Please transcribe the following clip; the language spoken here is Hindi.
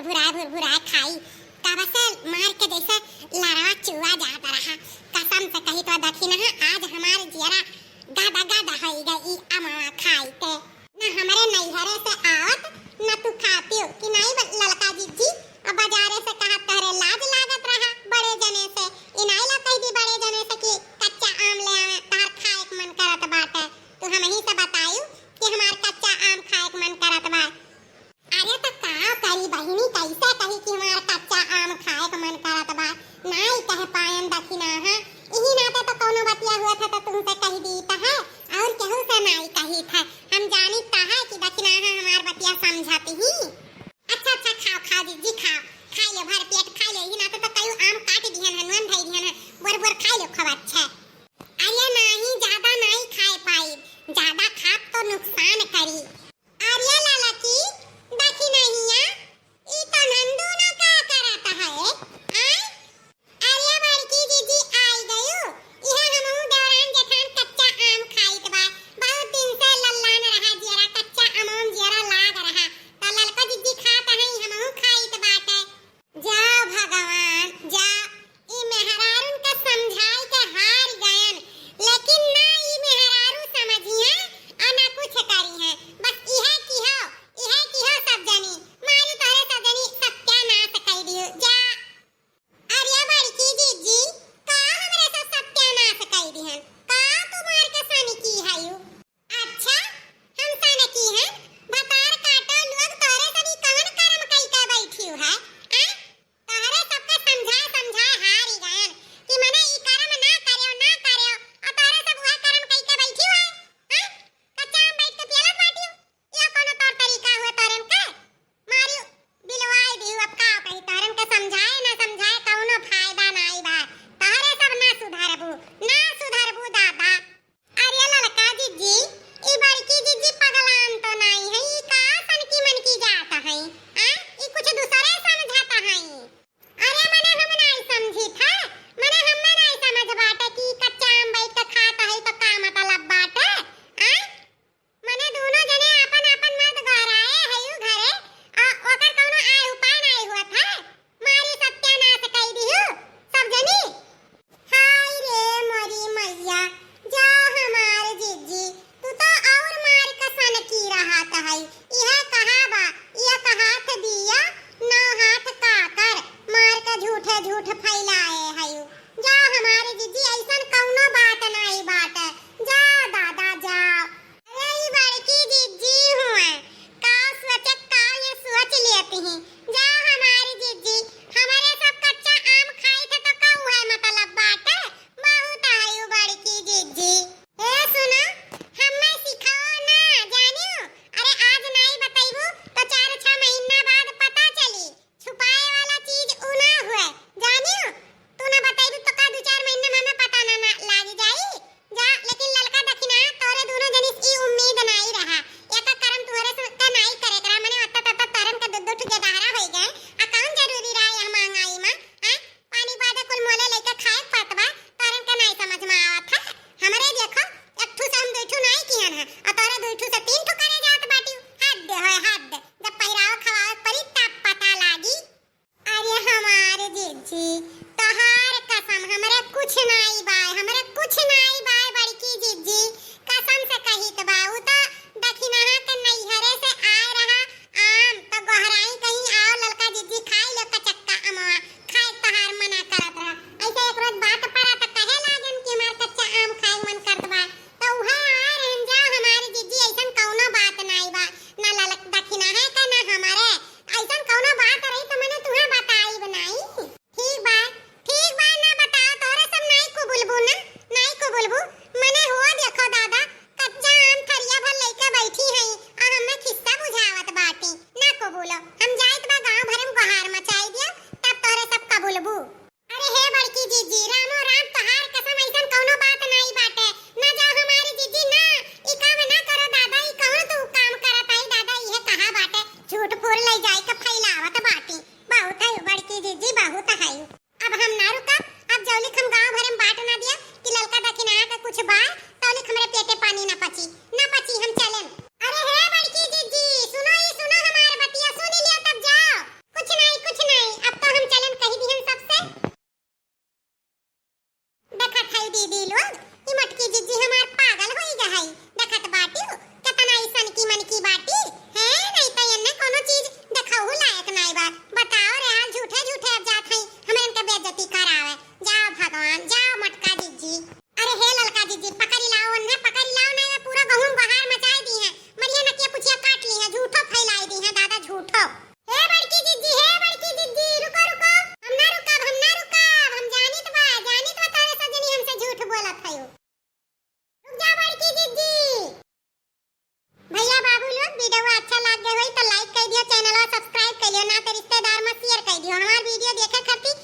भुरभुरा खाई का बस मार के जैसे लड़वा चुआ जाता रहा। कसम से कही तो दखी ना आज हमारे जियरा गादा गादा होई गई अमावा खाई ते ना हमारे नैहरे से आवत ना तू खाती हो कि नहीं ललका जी अब बाजारे से कहा तहरे लाज लागत रहा बड़े जने से इनाई ला कह दी बड़े जने से कि कच्चा आम ले आवे तार खाए के मन करत बाटे। तू हम ही से बतायू कि हमार कच्चा आम खाए के मन करत बा। अरे तो का करी बहिनी कैसे कही कि हमार कच्चा आम खाए के मन करत बा नहीं कह पायन दखिना है इही नाते तो कोनो बतिया हुआ था तो तुमसे कह दी त है और केहू से नहीं कही था। हम जानी त है कि दखिना है हमार बतिया समझती ही। अच्छा खाओ खाओ जी खाओ खाई लो भर पेट खाई लो ही नाते तो कयू आम काट दिहन हनुमान धई दिहन बोर खाई लो खूब अच्छा। अरे नहीं ज्यादा नहीं खाए पाई ज्यादा खा तो नुकसान करी। अरे लाला की देखी नहीं है ई तो नंदू ना का करता है आई। अरे बड़की दीदी आई गयो इहे हमहु दौरान जेठान कच्चा आम खाइत बा बहुत दिन से लल्ला हे बड़की दीदी रुको रुको, हम ना रुकब, हम जानित बा तारे सजनी हमसे झूठ बोलत हयो। रुक जा बड़की दीदी। भैया बाबू लोग वीडियो अच्छा लग गए होई तो लाइक कर दियो, चैनल सब्सक्राइब कर लियो, ना तो रिश्तेदार में शेयर कर दियो। हमार वीडियो देखे खातिर